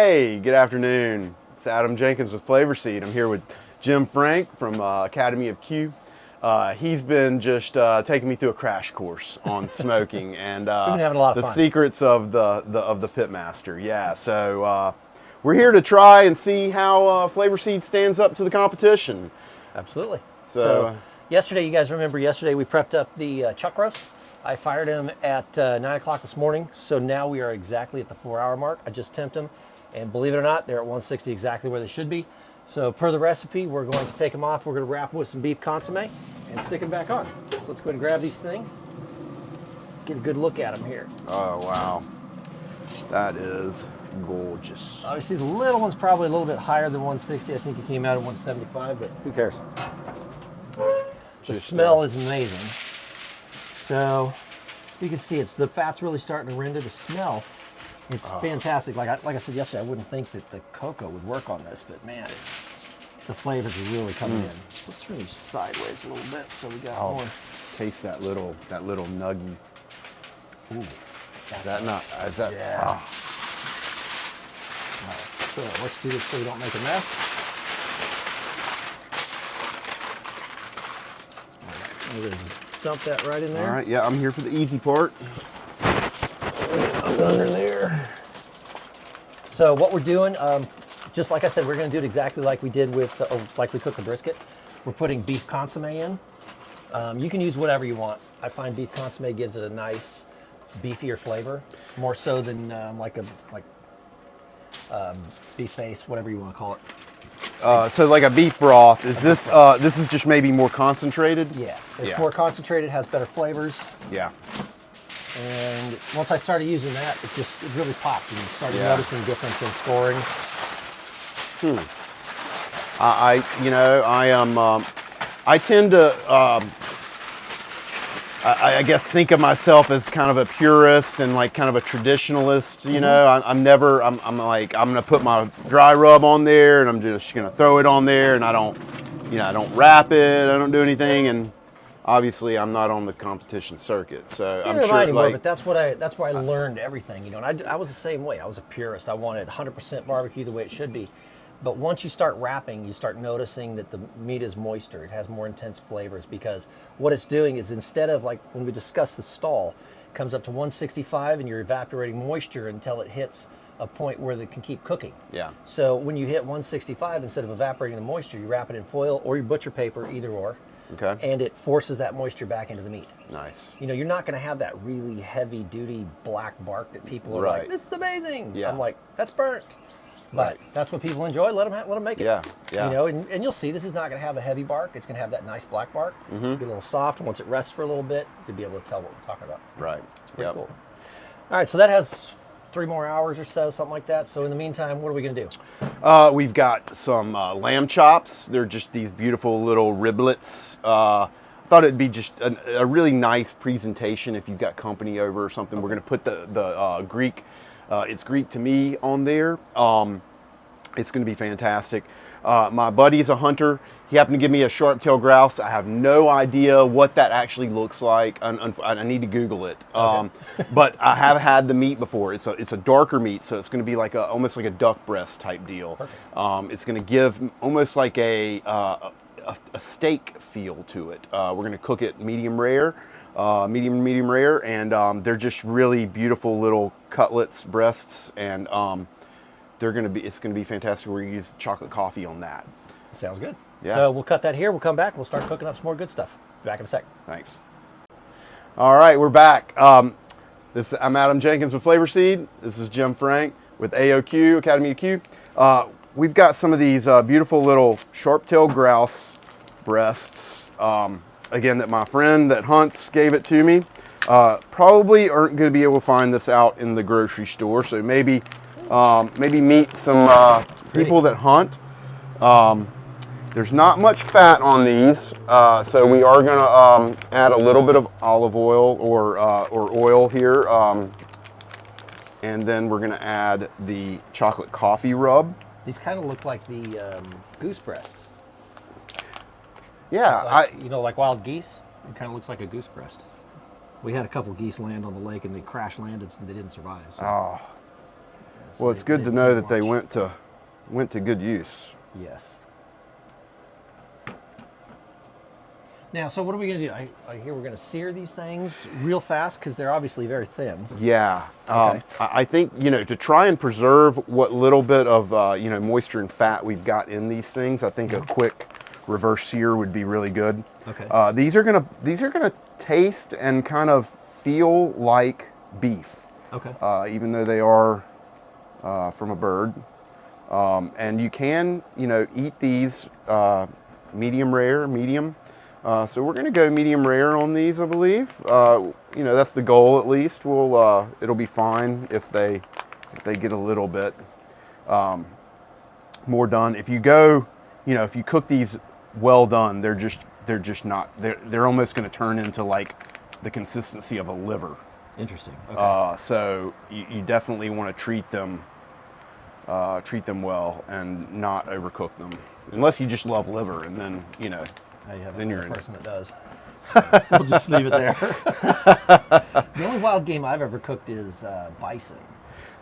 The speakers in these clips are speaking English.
Hey, good afternoon. It's Adam Jenkins with FlavorSeed. I'm here with Jim Frank from Academy of Q. He's been just taking me through a crash course on smoking and We've been having a lot of the fun. secrets of the pitmaster. Yeah, so we're here to try and see how FlavorSeed stands up to the competition. Absolutely. So, yesterday, you guys remember yesterday we prepped up the chuck roast. I fired him at 9 o'clock this morning, so now we are exactly at the 4-hour mark. I just temped them, and believe it or not, they're at 160 exactly where they should be. So per the recipe, we're going to take them off. We're going to wrap them with some beef consomme and stick them back on. So let's go ahead and grab these things. Get a good look at them here. oh wow, that is gorgeous. Obviously, the little one's probably a little bit higher than 160. I think it came out at 175, but who cares? The smell is amazing. So you can see the fat's really starting to render. The smell, it's fantastic. Like I said yesterday, I wouldn't think that the cocoa would work on this, but man, the flavors are really coming in. So let's turn these sideways a little bit so we got more. Taste that little nuggy. Ooh, Is that not? Is that? Yeah. Oh. All right, so let's do this so we don't make a mess. All right, I'm gonna just dump that right in there. All right, yeah, I'm here for the easy part. Up under there. So what we're doing, just like I said, we're going to do it exactly like we did with, like we cooked the brisket. We're putting beef consomme in. You can use whatever you want. I find beef consomme gives it a nice, beefier flavor, more so than beef base, whatever you want to call it. So like a beef broth, is this this is just maybe more concentrated? Yeah, it's more concentrated, has better flavors. Yeah. And once I started using that, it really popped. And you started noticing difference in scoring. I tend to I guess think of myself as kind of a purist and like kind of a traditionalist, you know. I'm like, I'm gonna put my dry rub on there and I'm just gonna throw it on there, and I don't wrap it, I don't do anything, and obviously I'm not on the competition circuit, so I'm sure anymore, but that's where I learned everything, you know. And I was the same way. I was a purist. I wanted 100% barbecue the way it should be. But once you start wrapping, you start noticing that the meat is moister. It has more intense flavors, because what it's doing is, instead of like when we discussed the stall, it comes up to 165 and you're evaporating moisture until it hits a point where it can keep cooking. Yeah. So when you hit 165, instead of evaporating the moisture, you wrap it in foil or your butcher paper, either or. Okay. And it forces that moisture back into the meat. Nice. You know, you're not going to have that really heavy-duty black bark that people are like, this is amazing. Yeah. I'm like, that's burnt. But that's what people enjoy. Let them make it. Yeah, yeah. You know, and you'll see this is not going to have a heavy bark. It's going to have that nice black bark. Be a little soft. And once it rests for a little bit, you'll be able to tell what we're talking about. Right. It's pretty cool. All right, so that has 3 more hours or so, something like that. So in the meantime, what are we going to do? We've got some lamb chops. They're just these beautiful little riblets. I thought it'd be just a really nice presentation if you've got company over or something. We're going to put the Greek, it's Greek to me, on there. It's going to be fantastic. My buddy's a hunter. He happened to give me a sharp-tailed grouse. I have no idea what that actually looks like. I need to Google it. But I have had the meat before. It's a darker meat, so it's going to be like almost like a duck breast type deal. It's going to give almost like a steak feel to it. We're going to cook it medium rare, medium rare, and they're just really beautiful little cutlets, breasts, and it's going to be fantastic. We're going to use chocolate coffee on that. Sounds good. Yeah. So we'll cut that here. We'll come back. We'll start cooking up some more good stuff. Back in a sec. Thanks. All right, we're back. I'm Adam Jenkins with FlavorSeed. This is Jim Frank with AOQ, Academy of Q. We've got some of these beautiful little sharp-tailed grouse breasts, again, that my friend that hunts gave it to me. Probably aren't going to be able to find this out in the grocery store, so maybe meet some people that hunt. There's not much fat on these, so we are going to add a little bit of olive oil or oil here, and then we're going to add the chocolate coffee rub. These kind of look like the goose breast. Yeah, like wild geese. It kind of looks like a goose breast. We had a couple geese land on the lake, and they crash landed, and they didn't survive. So. Oh, So Well, it's good to know that they went to good use. Yes. Now, so what are we going to do? I hear we're going to sear these things real fast because they're obviously very thin. Yeah. Okay. I think, to try and preserve what little bit of, moisture and fat we've got in these things, I think a quick reverse sear would be really good. Okay. These are gonna taste and kind of feel like beef. Okay. Even though they are from a bird. And you can, eat these medium rare, medium. So we're gonna go medium rare on these, I believe. That's the goal at least. It'll be fine if they get a little bit more done. If you go, if you cook these well done, they're just not. They're almost gonna turn into like the consistency of a liver. Interesting. Okay. So you definitely want to treat them well and not overcook them, unless you just love liver, and then Then you're a person that does. We'll just leave it there. The only wild game I've ever cooked is bison.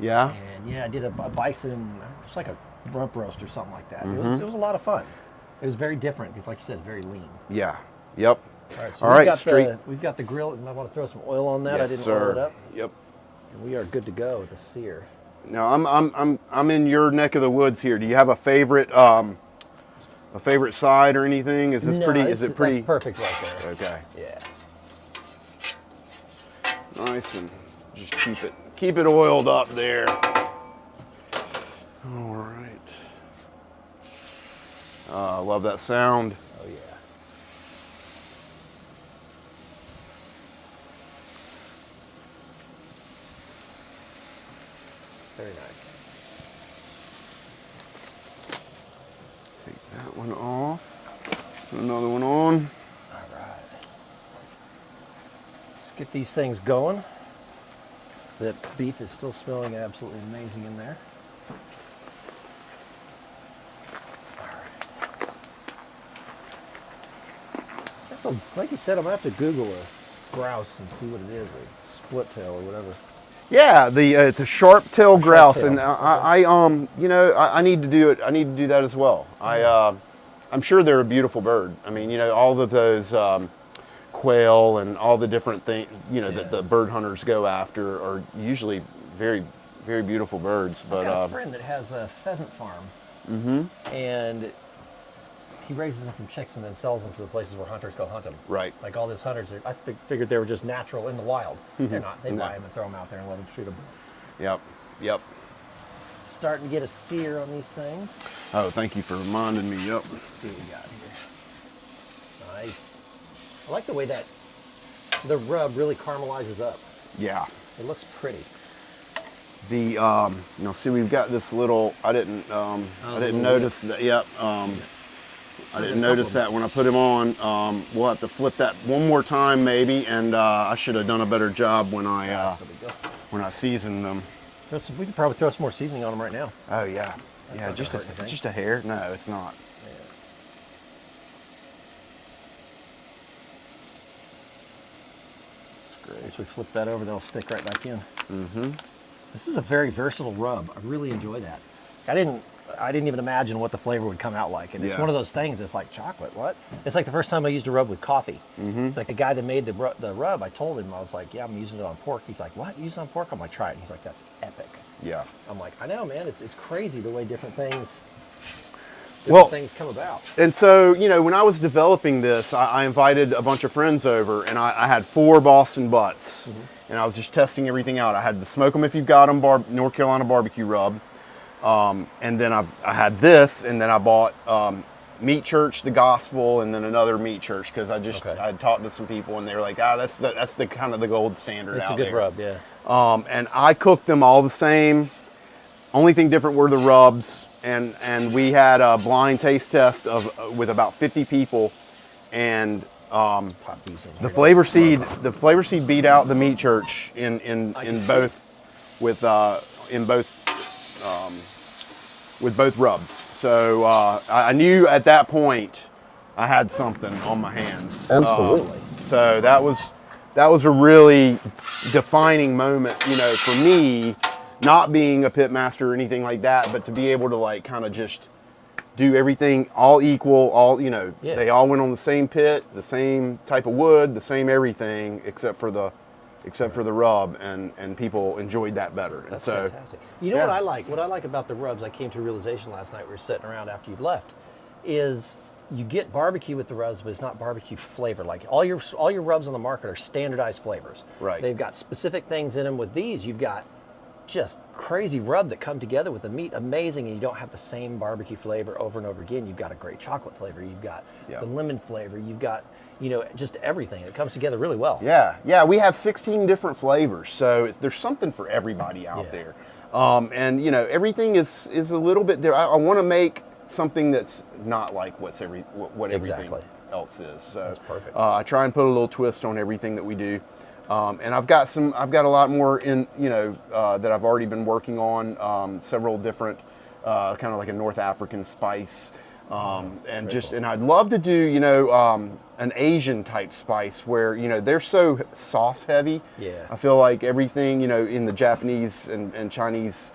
Yeah. And yeah, I did a bison. It's like a rump roast or something like that. Mm-hmm. It was a lot of fun. It was very different because, like you said, it's very lean. Yeah. Yep. All right, so we've got the grill. I want to throw some oil on that. Yes, I didn't sir. oil it up. Yep. And we are good to go with the sear. Now I'm in your neck of the woods here. Do you have a favorite side or anything? Is this No, pretty? That's perfect right there. Okay. Yeah. Nice, and just keep it oiled up there. All right. I love that sound. Oh yeah. Very nice. Take that one off. Put another one on. All right. Let's get these things going. That beef is still smelling absolutely amazing in there. All right. Like you said, I'm gonna have to Google a grouse and see what it is, a split tail or whatever. Yeah, it's a sharp tail grouse, tail. and I need to do it. I need to do that as well. I'm sure they're a beautiful bird. I mean, all of those quail and all the different things, that the bird hunters go after are usually very, very beautiful birds. But I got a friend that has a pheasant farm, and he raises them from chicks and then sells them to the places where hunters go hunt them. Right. Like all those hunters, I figured they were just natural in the wild. They're not. They buy them and throw them out there and let them shoot them. Yep. Starting to get a sear on these things. Oh, thank you for reminding me. Yep. Let's see what we got here. Nice. I like the way that the rub really caramelizes up. Yeah. It looks pretty. Now see, we've got this little. I didn't notice that. Yep. I didn't notice that when I put him on. We'll have to flip that one more time maybe, and I should have done a better job when I seasoned them. We could probably throw some more seasoning on them right now. Oh yeah. That's not Just a hair. No, it's not. Yeah. It's great. Once we flip that over, they'll stick right back in. This is a very versatile rub. I really enjoy that. I didn't even imagine what the flavor would come out like. And it's one of those things, it's like chocolate, what? It's like the first time I used a rub with coffee. It's like the guy that made the rub, I told him, I was like, yeah, I'm using it on pork. He's like, what? You use it on pork? I'm like, try it. He's like, that's epic. Yeah. I'm like, I know, man. It's crazy the way different things come about. And so, when I was developing this, I invited a bunch of friends over, and I had 4 Boston butts, and I was just testing everything out. I had the Smoke 'em If You've Got 'em North Carolina barbecue rub, and then I had this, and then I bought Meat Church, the Gospel, and then another Meat Church, because I had talked to some people, and they were like, that's the kind of the gold standard out there. It's a good rub, yeah. And I cooked them all the same. Only thing different were the rubs. And we had a blind taste test with about 50 people, and the FlavorSeed beat out the Meat Church in both rubs. So I knew at that point I had something on my hands. Absolutely. So that was a really defining moment, for me, not being a pit master or anything like that, but to be able to like kind of just do everything all equal, all, you know, Yeah. they all went on the same pit, the same type of wood, the same everything, except for the rub, and people enjoyed that better. That's and so, fantastic. You know yeah. what I like? What I like about the rubs, I came to a realization last night, we were sitting around after you left, is you get barbecue with the rubs, but it's not barbecue flavor. Like all your rubs on the market are standardized flavors. Right. They've got specific things in them. With these, you've got just crazy rub that come together with the meat, amazing, and you don't have the same barbecue flavor over and over again. You've got a great chocolate flavor. You've got the lemon flavor. You've got, you know, just everything. It comes together really well. Yeah, we have 16 different flavors, so there's something for everybody out there. And you know, everything is a little bit different. I want to make something that's not like what everything else is. So that's perfect. I try and put a little twist on everything that we do. And I've got a lot more in, you know, that I've already been working on, several different, kind of like a North African spice. And I'd love to do, you know, an Asian type spice where, you know, they're so sauce heavy. Yeah. I feel like everything, you know, in the Japanese and Chinese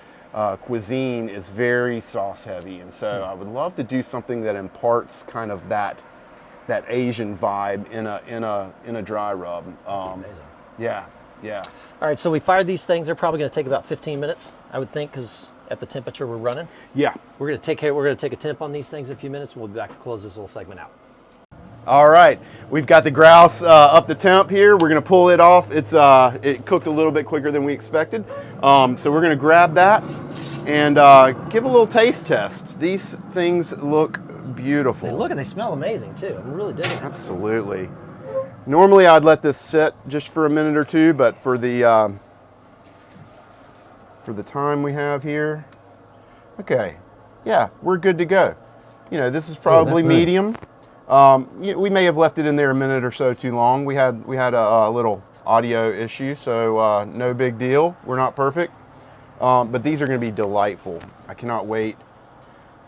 cuisine is very sauce heavy. And so I would love to do something that imparts kind of that Asian vibe in a dry rub. Amazing. Yeah. All right, so we fired these things. They're probably going to take about 15 minutes, I would think, because at the temperature we're running. Yeah. We're going to take a temp on these things in a few minutes, and we'll be back to close this little segment out. All right, we've got the grouse up the temp here. We're gonna pull it off. It cooked a little bit quicker than we expected. So we're gonna grab that and give a little taste test. These things look beautiful. They look and they smell amazing too. I'm really digging it. Absolutely. Normally I'd let this sit just for a minute or two, but for the time we have here, okay, yeah, we're good to go. You know, this is probably medium. We may have left it in there a minute or so too long. We had a little audio issue, so no big deal. We're not perfect, but these are going to be delightful. I cannot wait.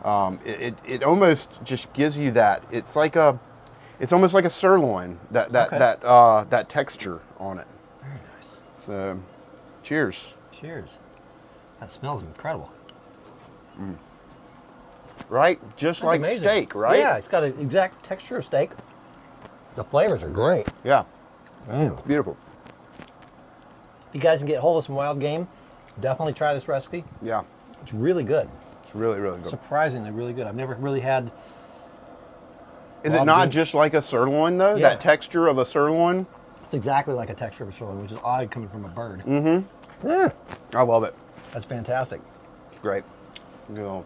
It almost just gives you that. It's almost like a sirloin. That texture on it. Very nice. So, cheers. Cheers. That smells incredible. Right? Just like amazing. steak, right? Yeah, it's got an exact texture of steak. The flavors are great. Yeah. It's beautiful. If you guys can get hold of some wild game, definitely try this recipe. Yeah. It's really good. It's really, really good. Surprisingly really good. I've never really had... Is it not just like a sirloin, though? Yeah. That texture of a sirloin? It's exactly like a texture of a sirloin, which is odd coming from a bird. I love it. That's fantastic. It's great. You know,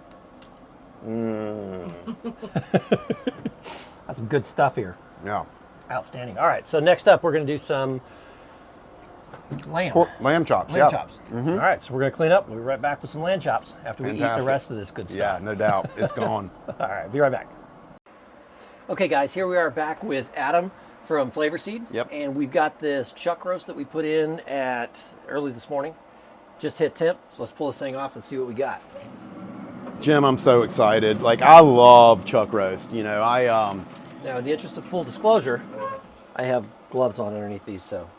That's some good stuff here. yeah. Outstanding. All right, so next up, we're going to do some lamb. Lamb chops. Lamb chops. All right, so we're going to clean up. We'll be right back with some lamb chops after we eat the Fantastic. rest of this good Yeah, stuff. no doubt. It's gone. All right, be right back. Okay, guys, here we are back with Adam from FlavorSeed. Yep. And we've got this chuck roast that we put in at early this morning. Just hit temp, so let's pull this thing off and see what we got. Jim, I'm so excited. Like, I love chuck roast. You know, Now, in the interest of full disclosure, I have gloves on underneath these, so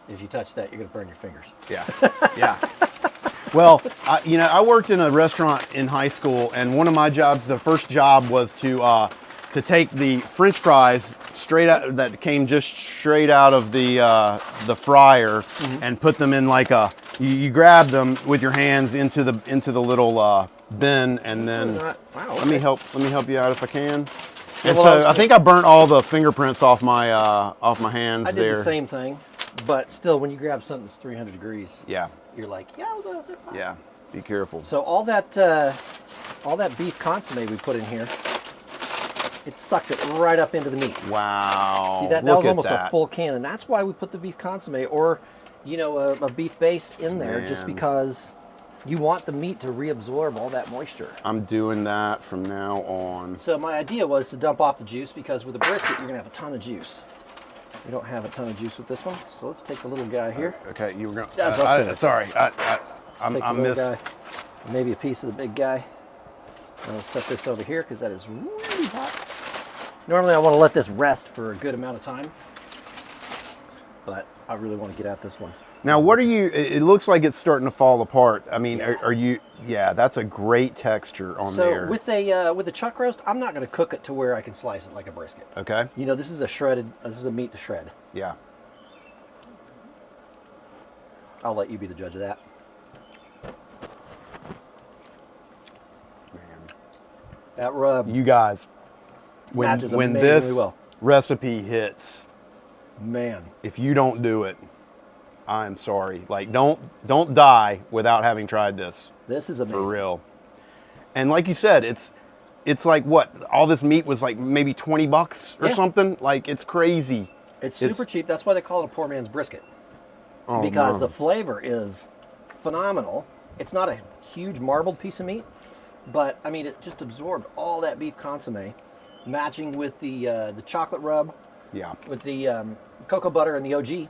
if you touch that, you're going to burn your fingers. Yeah. Well, I worked in a restaurant in high school, and one of my jobs, the first job, was to take the French fries that came just straight out of the fryer, and put them in like you grab them with your hands into the little bin, and then let me help you out if I can. And so I think I burnt all the fingerprints off my hands. I did the same thing, but still, when you grab something that's 300 degrees, Yeah. you're like, that's fine. Yeah. Be careful. So all that beef consommé we put in here, it sucked it right up into the meat. Wow. See that? That Look was at almost that. a full can, and that's why we put the beef consommé or, a beef base in there, just Man. because you want the meat to reabsorb all that moisture. I'm doing that from now on. So my idea was to dump off the juice, because with a brisket, you're gonna have a ton of juice. We don't have a ton of juice with this one, so let's take the little guy here. Okay, you were going. That's what I said. Sorry, Take I the little missed. guy, maybe a piece of the big guy. And I'll set this over here because that is really hot. Normally I want to let this rest for a good amount of time, but I really want to get at this one. Now, what are you? It looks like it's starting to fall apart. I mean, Yeah. are you? Yeah, that's a great texture on So there. with a chuck roast, I'm not going to cook it to where I can slice it like a brisket. Okay. You know, this is a shredded. This is a meat to shred. Yeah. I'll let you be the judge of that. Man. That rub You guys, matches when amazingly this well. recipe hits, Man. if you don't do it, I'm sorry. Like, don't die without having tried this. This is amazing. For real. And like you said, it's like what? All this meat was like maybe $20 or Yeah. something. Like, it's crazy. It's super cheap. That's why they call it a poor man's brisket. Oh, Because man. the flavor is phenomenal. It's not a huge marbled piece of meat, but I mean, it just absorbed all that beef consomme, matching with the chocolate rub, Yeah. with the cocoa butter and the OG.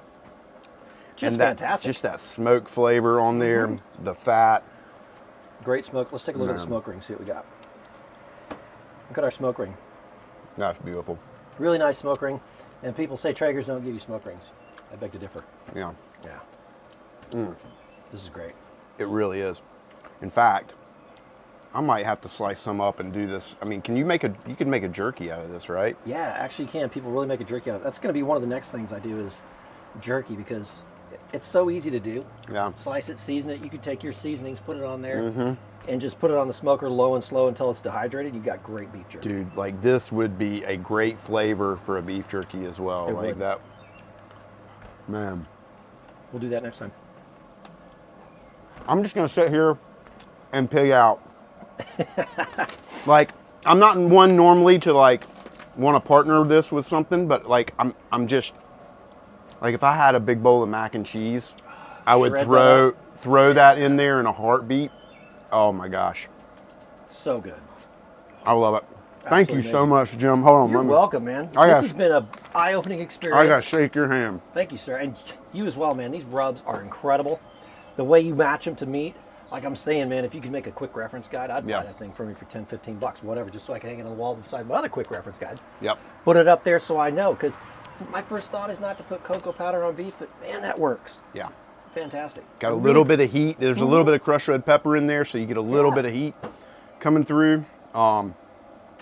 Just And that, fantastic. just that smoke flavor on there, the fat. Great smoke. Let's take a look at the Man. smoke ring, see what we got. Look at our smoke ring. That's beautiful. Really nice smoke ring. And people say Traegers don't give you smoke rings. I beg to differ. Yeah, Yeah. This is great. it really is. In fact, I might have to slice some up and do this. I mean, you can make a jerky out of this, right? Yeah, actually you can. People really make a jerky out of it. That's going to be one of the next things I do is jerky, because it's so easy to do. Yeah. Slice it, season it. You could take your seasonings, put it on there, and just put it on the smoker low and slow until it's dehydrated. You got great beef jerky. Dude, like this would be a great flavor for a beef jerky as well. It like would. that. Man, We'll do that next time. I'm just gonna sit here and pig out. Like, I'm not one normally to like want to partner this with something, but like I'm just like, if I had a big bowl of mac and cheese, I would Shred that throw that in there in a heartbeat. Oh my gosh, So good. I love it. Thank you Absolutely so much, Jim. Hold on, You're let me- welcome, man. I This got- has been an eye-opening experience. I gotta shake your hand. Thank you, sir. And you as well, man. These rubs are incredible. The way you match them to meat, like I'm saying, man, if you could make a quick reference guide, I'd Yeah. buy that thing for me for 10, 15 bucks, whatever, just so I can hang it on the wall beside my other quick reference guide. Yep. Put it up there so I know, because my first thought is not to put cocoa powder on beef, but man, that works. Yeah. Fantastic. Got a little bit of heat. There's a little bit of crushed red pepper in there, so you get a little Yeah. bit of heat coming through.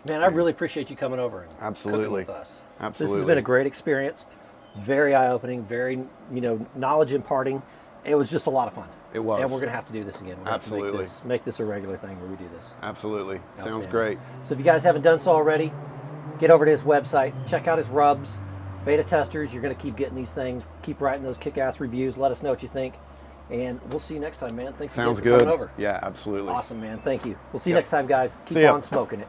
Man, I really appreciate you coming over and Absolutely. cooking with us. This Absolutely. has been a great experience. Very eye-opening, very, knowledge imparting. It was just a lot of fun. It was. And we're going to have to do this again. We're gonna have to Absolutely. make this a regular thing where we do this. Absolutely. Sounds Outstanding. great. So if you guys haven't done so already, get over to his website, check out his rubs, beta testers. You're going to keep getting these things. Keep writing those kick-ass reviews. Let us know what you think. And we'll see you next time, man. Thanks again Sounds for good. coming over. Yeah, absolutely. Awesome, man. Thank you. We'll see you Yep. next time, guys. Keep See ya. on smoking it.